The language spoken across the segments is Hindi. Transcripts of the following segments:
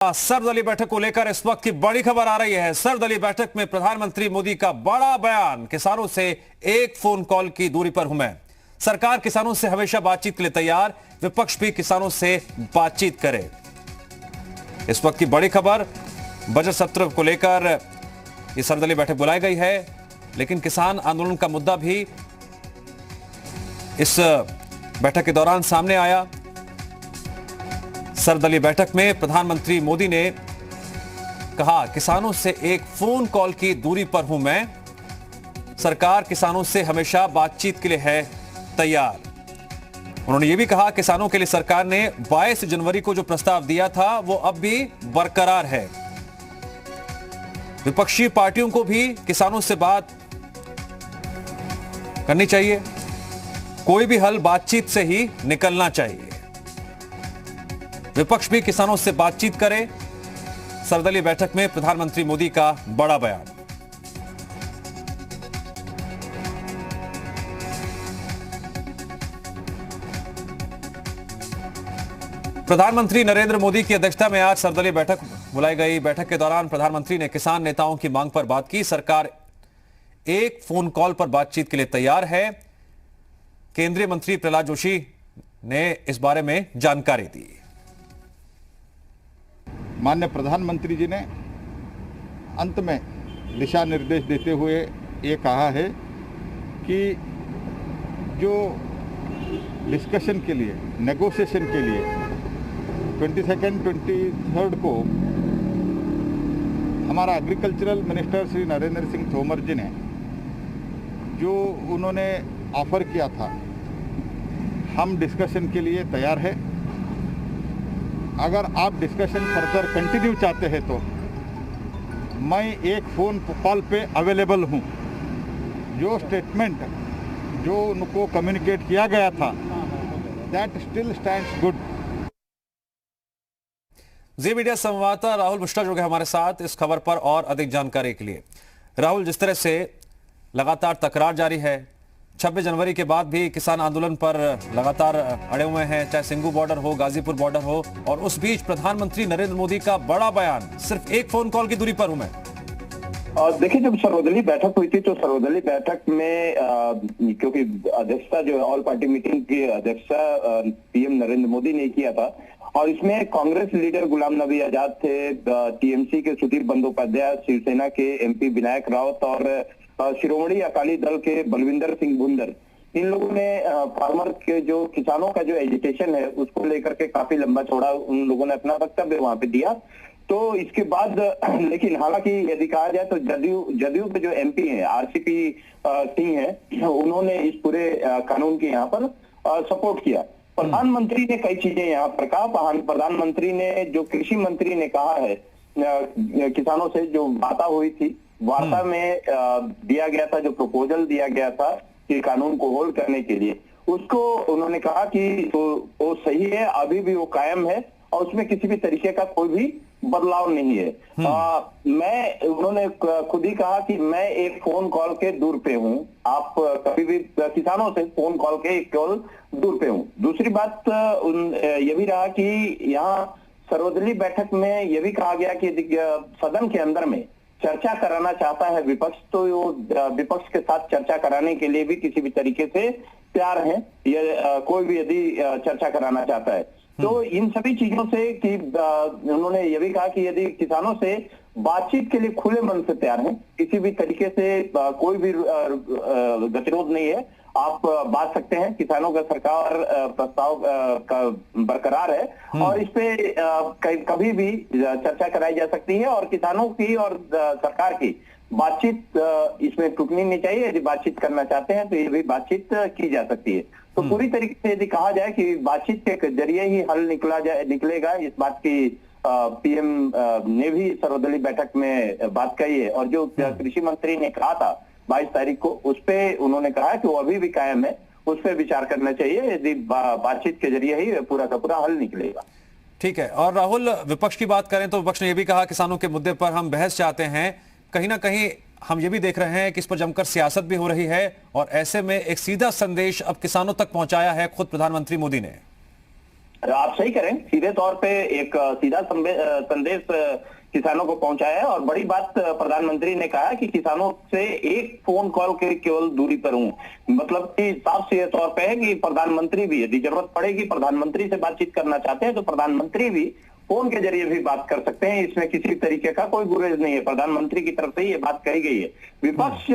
सर्वदलीय बैठक को लेकर इस वक्त की बड़ी खबर आ रही है। सर्वदलीय बैठक में प्रधानमंत्री मोदी का बड़ा बयान, किसानों से एक फोन कॉल की दूरी पर हूं मैं। सरकार किसानों से हमेशा बातचीत के लिए तैयार, विपक्ष भी किसानों से बातचीत करे। इस वक्त की बड़ी खबर, बजट सत्र को लेकर यह सर्वदलीय बैठक बुलाई गई है, लेकिन किसान आंदोलन का मुद्दा भी इस बैठक के दौरान सामने आया। सर्वदलीय बैठक में प्रधानमंत्री मोदी ने कहा, किसानों से एक फोन कॉल की दूरी पर हूं मैं। सरकार किसानों से हमेशा बातचीत के लिए है तैयार। उन्होंने यह भी कहा, किसानों के लिए सरकार ने 22 जनवरी को जो प्रस्ताव दिया था वो अब भी बरकरार है। विपक्षी पार्टियों को भी किसानों से बात करनी चाहिए, कोई भी हल बातचीत से ही निकलना चाहिए। विपक्ष भी किसानों से बातचीत करे। सर्वदलीय बैठक में प्रधानमंत्री मोदी का बड़ा बयान। प्रधानमंत्री नरेंद्र मोदी की अध्यक्षता में आज सर्वदलीय बैठक बुलाई गई। बैठक के दौरान प्रधानमंत्री ने किसान नेताओं की मांग पर बात की। सरकार एक फोन कॉल पर बातचीत के लिए तैयार है। केंद्रीय मंत्री प्रहलाद जोशी ने इस बारे में जानकारी दी। माननीय प्रधानमंत्री जी ने अंत में दिशा निर्देश देते हुए ये कहा है कि जो डिस्कशन के लिए, नेगोशिएशन के लिए 22-23 को हमारा एग्रीकल्चरल मिनिस्टर श्री नरेंद्र सिंह तोमर जी ने जो उन्होंने ऑफर किया था, हम डिस्कशन के लिए तैयार है। अगर आप डिस्कशन फर्दर कंटिन्यू चाहते हैं तो मैं एक फ़ोन कॉल पे अवेलेबल हूं। जो स्टेटमेंट जो उनको कम्युनिकेट किया गया था, that still stands good. Zee media संवाददाता राहुल मिश्रा जो है हमारे साथ इस खबर पर और अधिक जानकारी के लिए। राहुल, जिस तरह से लगातार तकरार जारी है, 26 जनवरी के बाद भी किसान आंदोलन पर लगातार अड़े हुए हैं, चाहे सिंगू बॉर्डर हो, गाजीपुर बॉर्डर हो, और उस बीच प्रधानमंत्री नरेंद्र मोदी का बड़ा बयान, सिर्फ एक फोन कॉल की दूरी पर हूं मैं। देखिए, जब सर्वदलीय बैठक हुई थी तो सर्वदलीय बैठक में क्योंकि अध्यक्षता जो है ऑल पार्टी मीटिंग की अध्यक्षता पीएम नरेंद्र मोदी ने किया था, और इसमें कांग्रेस लीडर गुलाम नबी आजाद थे, टीएमसी के सुधीर बंदोपाध्याय, शिवसेना के एमपी विनायक राउत और शिरोमणि अकाली दल के बलविंदर सिंह भुंदर, इन लोगों ने फार्मर के जो किसानों का जो एजिटेशन है उसको लेकर के काफी लंबा चौड़ा उन लोगों ने अपना वक्तव्य वहां पे दिया। तो इसके बाद लेकिन हालांकि यदि कहा जाए तो जदयू के जो एमपी हैं आरसीपी सिंह है, उन्होंने इस पूरे कानून के यहाँ पर सपोर्ट किया। प्रधानमंत्री ने कई चीजें यहाँ पर कहा। प्रधानमंत्री ने जो कृषि मंत्री ने कहा है, किसानों से जो वार्ता हुई थी, वार्ता में दिया गया था, जो प्रपोजल दिया गया था कि कानून को होल्ड करने के लिए, उसको उन्होंने कहा कि वो सही है, अभी भी वो कायम है और उसमें किसी भी तरीके का कोई भी बदलाव नहीं है। उन्होंने खुद ही कहा कि मैं एक फोन कॉल के दूर पे हूं, आप कभी भी किसानों से फोन कॉल के एक कॉल दूर पे हूं। दूसरी बात ये भी रहा कि यहाँ सर्वदलीय बैठक में यह भी कहा गया कि सदन के अंदर में चर्चा कराना चाहता है विपक्ष, तो विपक्ष के साथ चर्चा कराने के लिए भी किसी भी तरीके से तैयार है, कोई भी यदि चर्चा कराना चाहता है। तो इन सभी चीजों से कि उन्होंने ये भी कहा कि यदि किसानों से बातचीत के लिए खुले मन से तैयार हैं, किसी भी तरीके से कोई भी गतिरोध नहीं है, आप बात सकते हैं, किसानों का सरकार प्रस्ताव का बरकरार है और इस पे कभी भी चर्चा कराई जा सकती है और किसानों की और सरकार की बातचीत इसमें टूटनी नहीं चाहिए। यदि बातचीत करना चाहते हैं तो ये भी बातचीत की जा सकती है। तो पूरी तरीके से यदि कहा जाए कि बातचीत के जरिए ही हल निकलेगा, इस बात की पीएम ने भी सर्वदलीय बैठक में बात कही है। और जो कृषि मंत्री ने कहा था 22 तारीख को, उस पे उन्होंने कहा कि वो अभी भी कायम है, उस पर विचार करना चाहिए, यदि बातचीत के जरिए ही पूरा का पूरा हल निकलेगा। ठीक है। और राहुल, विपक्ष की बात करें तो विपक्ष ने यह भी कहा, किसानों के मुद्दे पर हम बहस चाहते हैं। कहीं ना कहीं हम ये भी देख रहे हैं कि इस पर जमकर सियासत भी हो रही है, और ऐसे में एक सीधा संदेश अब किसानों तक पहुंचाया है खुद प्रधानमंत्री मोदी ने। आप सही करें, सीधे तौर पे एक सीधा संदेश किसानों को पहुंचाया है। और बड़ी बात प्रधानमंत्री ने कहा कि किसानों से एक फोन कॉल के केवल दूरी पर हूं। मतलब कि साफ सीधे तौर पे है कि प्रधानमंत्री भी यदि जरूरत पड़ेगी प्रधानमंत्री से बातचीत करना चाहते हैं तो प्रधानमंत्री भी फोन के जरिए भी बात कर सकते हैं। इसमें किसी तरीके का कोई गुरेज नहीं है, प्रधानमंत्री की तरफ से ये बात कही गई है। विपक्ष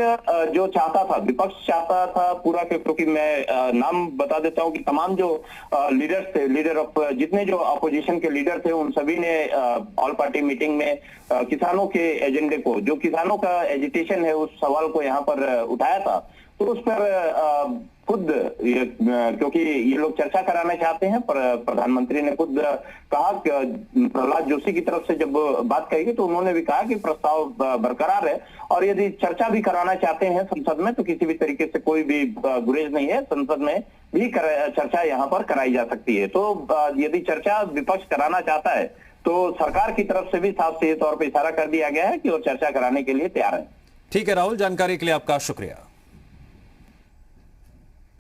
जो चाहता था, विपक्ष चाहता था पूरा के, क्योंकि मैं नाम बता देता हूं कि तमाम जो लीडर्स थे, लीडर ऑफ जितने जो अपोजिशन के लीडर थे, उन सभी ने ऑल पार्टी मीटिंग में किसानों के एजेंडे को, जो किसानों का एजिटेशन है, उस सवाल को यहाँ पर उठाया था। तो उस पर खुद क्योंकि ये लोग चर्चा कराना चाहते हैं, प्रधानमंत्री ने खुद कहा कि प्रहलाद जोशी की तरफ से जब बात कही तो उन्होंने भी कहा कि प्रस्ताव बरकरार है और यदि चर्चा भी कराना चाहते हैं संसद में तो किसी भी तरीके से कोई भी गुरेज नहीं है, संसद में भी चर्चा यहाँ पर कराई जा सकती है। तो यदि चर्चा विपक्ष कराना चाहता है तो सरकार की तरफ से भी साफ सीधे तौर पर इशारा कर दिया गया है कि वो चर्चा कराने के लिए तैयार है। ठीक है राहुल, जानकारी के लिए आपका शुक्रिया।